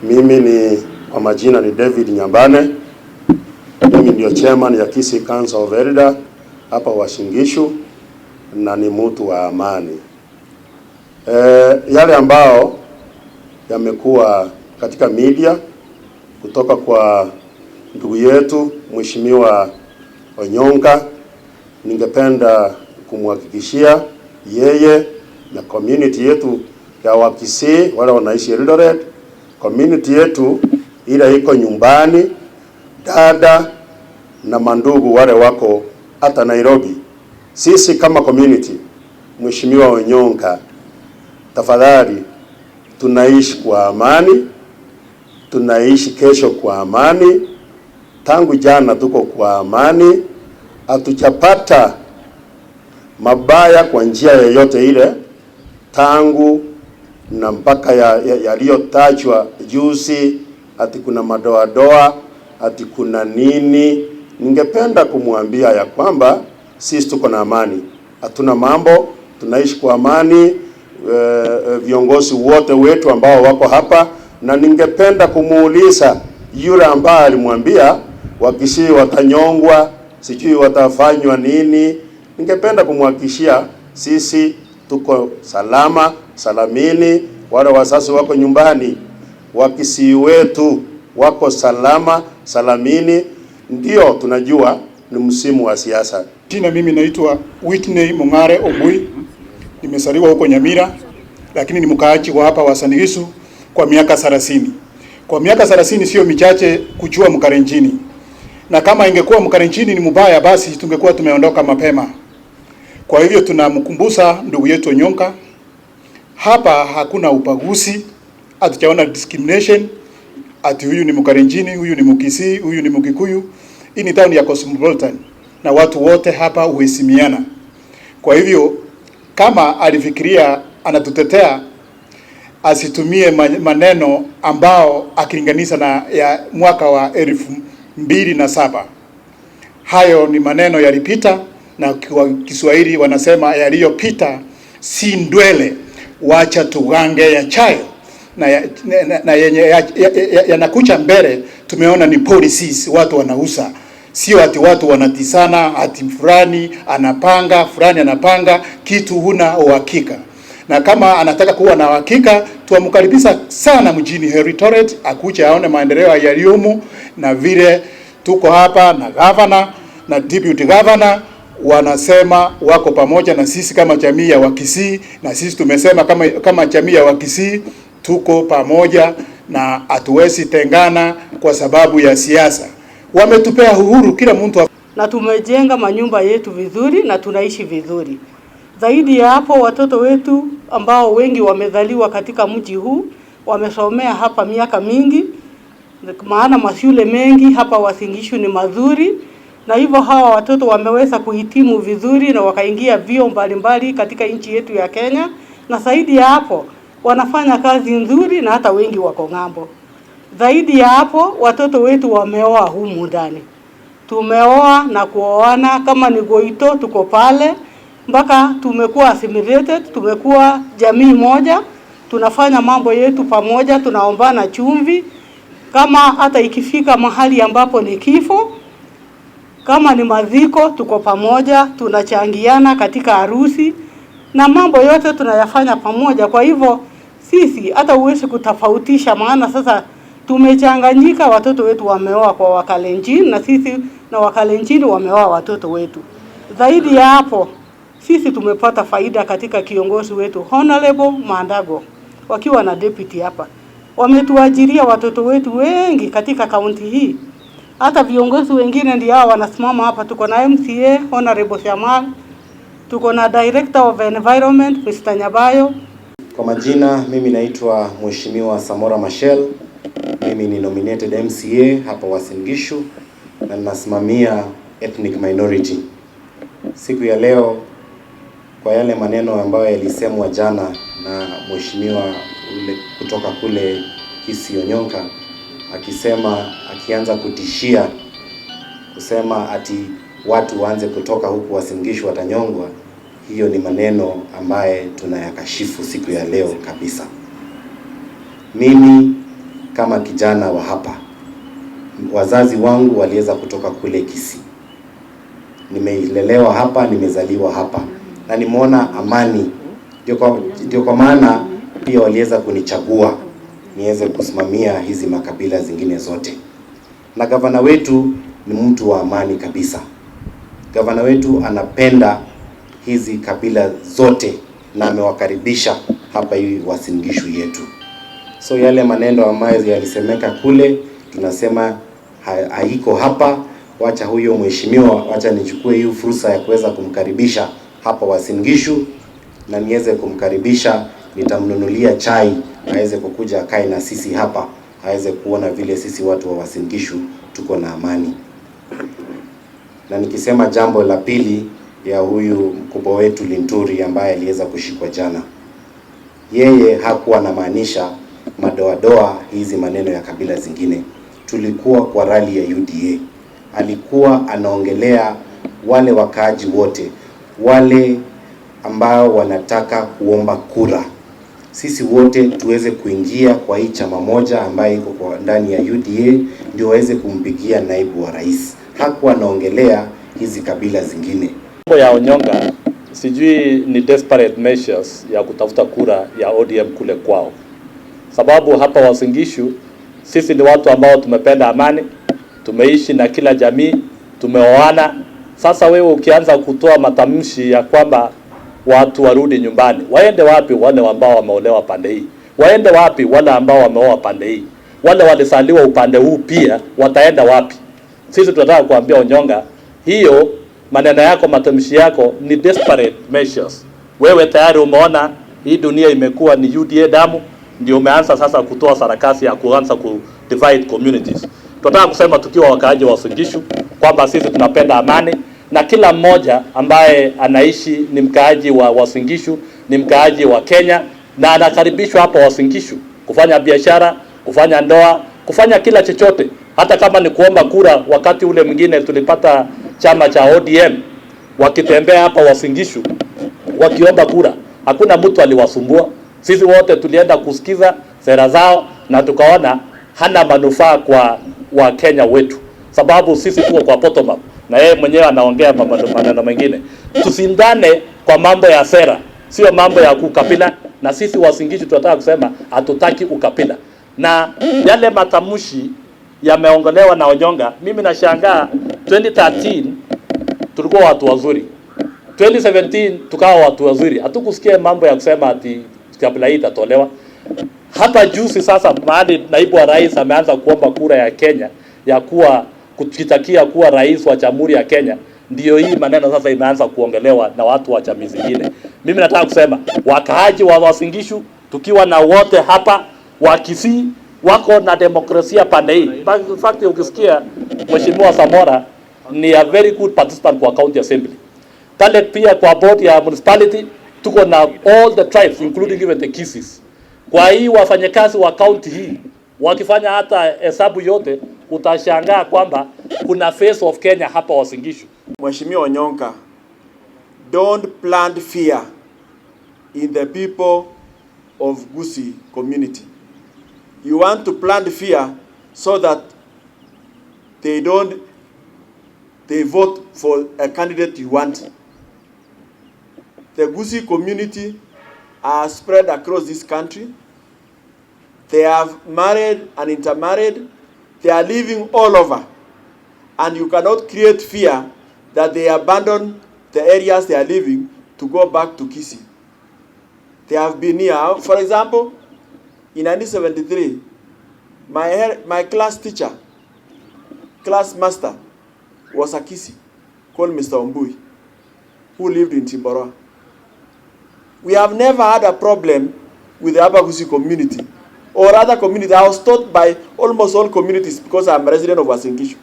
Mimi ni kwa majina ni David Nyambane. Mimi ndio chairman ya Kisii Council of Elders hapa Uasin Gishu na ni mtu wa amani. Yale ambao yamekuwa katika media kutoka kwa ndugu yetu Mheshimiwa Onyonka, ningependa kumhakikishia yeye na community yetu ya Wakisii wale wanaishi Eldoret, community yetu ile iko nyumbani, dada na mandugu wale wako hata Nairobi. Sisi kama community, Mheshimiwa Onyonka, tafadhali tunaishi kwa amani, tunaishi kesho kwa amani. Tangu jana tuko kwa amani, hatujapata mabaya kwa njia yoyote ile tangu na mpaka yaliyotajwa juzi, ati kuna madoadoa, ati kuna nini. Ningependa kumwambia ya kwamba sisi tuko na amani, hatuna mambo, tunaishi kwa amani, viongozi wote wetu ambao wako hapa. Na ningependa kumuuliza yule ambaye alimwambia Wakisii watanyongwa, sijui watafanywa nini, ningependa kumhakikishia sisi tuko salama salamini. Wale wazazi wako nyumbani, Wakisii wetu wako salama salamini. Ndio tunajua ni msimu wa siasa. Jina mimi naitwa Whitney Mung'are Obui. Nimesaliwa huko Nyamira, lakini ni mkaaji wa hapa Uasin Gishu kwa miaka 30. Kwa miaka 30 sio michache kujua Mkalenjini. Na kama ingekuwa Mkalenjini ni mbaya, basi tungekuwa tumeondoka mapema. Kwa hivyo tunamkumbusha ndugu yetu Onyonka, hapa hakuna ubaguzi, hatujaona discrimination, ati huyu ni Mkalenjini, huyu ni Mkisii, huyu ni Mkikuyu. Hii ni town ya cosmopolitan na watu wote hapa uheshimiana. Kwa hivyo kama alifikiria anatutetea, asitumie maneno ambao akilinganisha na ya mwaka wa 2007. Hayo ni maneno yalipita, na kwa Kiswahili wanasema yaliyopita si ndwele, wacha tugange yachayo. Na yenye yanakucha mbele tumeona ni policies watu wanausa, sio ati watu wanatisana, ati fulani anapanga kitu huna uhakika. Na kama anataka kuwa na uhakika, tuamkaribisha sana mjini Eldoret, akuja aone maendeleo yaliyomo, na vile tuko hapa na governor na deputy governor wanasema wako pamoja na sisi kama jamii ya Wakisii, na sisi tumesema kama jamii ya Wakisii tuko pamoja na hatuwezi tengana kwa sababu ya siasa. Wametupea uhuru kila mtu, na tumejenga manyumba yetu vizuri na tunaishi vizuri. Zaidi ya hapo, watoto wetu ambao wengi wamezaliwa katika mji huu wamesomea hapa miaka mingi, maana mashule mengi hapa Uasin Gishu ni mazuri, na hivyo hawa watoto wameweza kuhitimu vizuri na wakaingia vyuo mbalimbali katika nchi yetu ya Kenya. Na zaidi ya hapo, wanafanya kazi nzuri na hata wengi wako ng'ambo. Zaidi ya hapo, watoto wetu wameoa humu ndani. Tumeoa na kuoana, kama ni Goito tuko pale, mpaka tumekuwa assimilated, tumekuwa jamii moja, tunafanya mambo yetu pamoja, tunaombana chumvi. Kama hata ikifika mahali ambapo ni kifo, kama ni maziko, tuko pamoja, tunachangiana katika harusi na mambo yote tunayafanya pamoja. Kwa hivyo sisi hata uwezi kutofautisha, maana sasa tumechanganyika. Watoto wetu wameoa kwa Wakalenjin na sisi na Wakalenjin wameoa watoto wetu. Zaidi ya hapo, sisi tumepata faida katika kiongozi wetu Honorable Mandago wakiwa na deputy hapa. Wametuajiria watoto wetu wengi katika kaunti hii. Hata viongozi wengine ndio hao wanasimama hapa. Tuko na MCA Honorable Shamal, tuko na Director of Environment Mr. Nyabayo. Kwa majina mimi naitwa Mheshimiwa Samora Machel. Mimi ni nominated MCA hapa Uasin Gishu na ninasimamia ethnic minority. Siku ya leo, kwa yale maneno ambayo yalisemwa jana na mheshimiwa ule kutoka kule Kisii Onyonka, akianza kutishia kusema ati watu waanze kutoka huku Uasin Gishu watanyongwa, hiyo ni maneno ambaye tunayakashifu siku ya leo kabisa. Mimi kama kijana wa hapa. Wazazi wangu waliweza kutoka kule Kisii. Nimelelewa hapa, nimezaliwa hapa na nimeona amani. Ndio kwa maana pia waliweza kunichagua niweze kusimamia hizi makabila zingine zote. Na gavana wetu ni mtu wa amani kabisa. Gavana wetu anapenda hizi kabila zote na amewakaribisha hapa hivi Uasin Gishu yetu. So yale maneno ambayo yalisemeka kule, tunasema haiko hapa. Wacha huyo mheshimiwa, wacha nichukue hiyo fursa ya kuweza kumkaribisha hapa Uasin Gishu, na niweze kumkaribisha, nitamnunulia chai aweze kukuja akae na sisi hapa, aweze kuona vile sisi watu wa Uasin Gishu tuko na amani. Na nikisema jambo la pili ya huyu mkubwa wetu Linturi ambaye aliweza kushikwa jana, yeye hakuwa anamaanisha madoadoa hizi maneno ya kabila zingine. Tulikuwa kwa rally ya UDA, alikuwa anaongelea wale wakaaji wote, wale ambao wanataka kuomba kura. Sisi wote tuweze kuingia kwa hii chama moja ambaye iko kwa ndani ya UDA, ndio waweze kumpigia naibu wa rais. Hakuwa anaongelea hizi kabila zingine. Mambo ya Onyonga sijui ni desperate measures ya kutafuta kura ya ODM kule kwao. Sababu hapa Uasin Gishu sisi ni watu ambao tumependa amani, tumeishi na kila jamii, tumeoana. Sasa wewe ukianza kutoa matamshi ya kwamba watu warudi nyumbani, waende wapi wale ambao wameolewa pande hii? Waende wapi wale ambao wameoa pande hii? Wale walisaliwa upande huu pia wataenda wapi? Sisi tunataka kuambia Onyonga, hiyo maneno yako, matamshi yako ni desperate measures. Wewe tayari umeona hii dunia imekuwa ni UDA damu, ndio umeanza sasa kutoa sarakasi ya kuanza ku divide communities. Tunataka kusema tukiwa wakaaji wa Uasin Gishu kwamba sisi tunapenda amani, na kila mmoja ambaye anaishi ni mkaaji wa Uasin Gishu, ni mkaaji wa Kenya, na anakaribishwa hapa Uasin Gishu kufanya biashara, kufanya ndoa, kufanya kila chochote, hata kama ni kuomba kura. Wakati ule mwingine tulipata chama cha ODM wakitembea hapa Uasin Gishu wakiomba kura, hakuna mtu aliwasumbua. Sisi wote tulienda kusikiza sera zao na tukaona hana manufaa kwa Wakenya wetu, sababu sisi tuko kwa bottom up na yeye mwenyewe anaongea maneno mengine. Tusindane kwa mambo ya sera, sio mambo ya ukabila. Na sisi Uasin Gishu tunataka kusema hatutaki ukabila, na yale matamshi yameongelewa na Onyonga. Mimi nashangaa 2013 tulikuwa watu wazuri, 2017 tukawa watu wazuri, hatukusikia mambo ya kusema ati kabla hii itatolewa. Hata juzi sasa mahali naibu wa rais ameanza kuomba kura ya Kenya ya kuwa kujitakia kuwa rais wa Jamhuri ya Kenya, ndio hii maneno sasa imeanza kuongelewa na watu wa jamii zingine. Mimi nataka kusema wakaaji wa Uasin Gishu tukiwa na wote hapa wa Kisii wako na demokrasia pande hii. In fact ukisikia Mheshimiwa Samora ni a very good participant kwa county assembly. Pale pia kwa board ya municipality tuko na all the tribes including even the Kisis. Kwa hii wafanyakazi wa county hii wakifanya hata hesabu yote utashangaa kwamba kuna face of Kenya hapa Uasin Gishu. Mheshimiwa Onyonga, don't plant fear in the people of Gusii community. You want to plant fear so that they vote for a candidate you want. The Gusii community are spread across this country. They have married and intermarried. They are living all over. And you cannot create fear that they abandon the areas they are living to go back to Kisii. They have been here. For example, in 1973, my class teacher, class master, was a Kisii called Mr. Ombui, who lived in Timboroa. We have never had a problem with the Upper Gusii community or other communities. I was taught by almost all communities because I'm a resident of Uasin Gishu.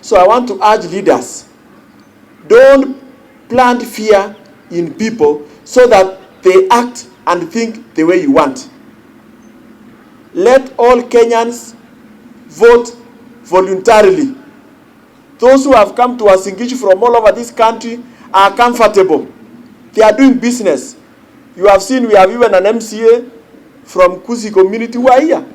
So I want to urge leaders, don't plant fear in people so that they act and think the way you want. Let all Kenyans vote voluntarily. Those who have come to Uasin Gishu from all over this country are comfortable. They are doing business. You have seen we have even an MCA from Gusii community who are here.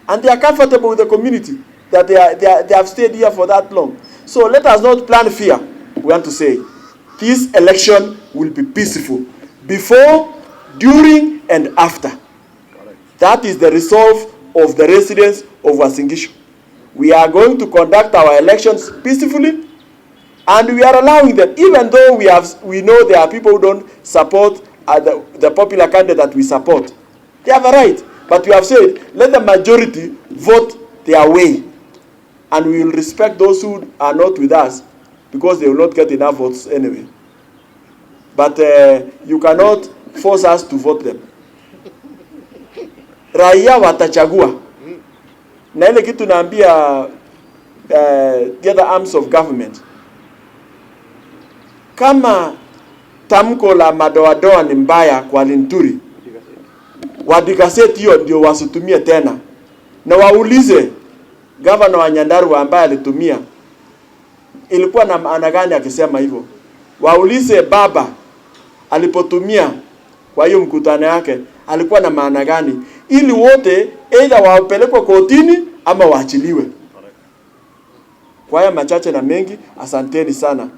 and they are comfortable with the community that they have stayed here for that long. So let us not plant fear. We want to say this election will be peaceful before, during, and after. That is the resolve of the residents of Uasin Gishu. We are going to conduct our elections peacefully, and we are allowing them, even though we know there are people who don't support the popular candidate that we support. They have a right, but we have said let the majority vote their way, and we will respect those who are not with us because they will not get enough votes anyway. But you cannot force us to vote them. Raia watachagua. Na ile kitu naambia the other arms of government, kama tamko la madoadoa ni mbaya kwa Linturi, wadikaseti hiyo ndio wasitumie tena, na waulize gavana wa Nyandarua ambaye alitumia ilikuwa na maana gani akisema hivyo. Waulize baba alipotumia kwa hiyo mkutano yake alikuwa na maana gani, ili wote either wapelekwe kotini ama waachiliwe. Kwa haya machache na mengi, asanteni sana.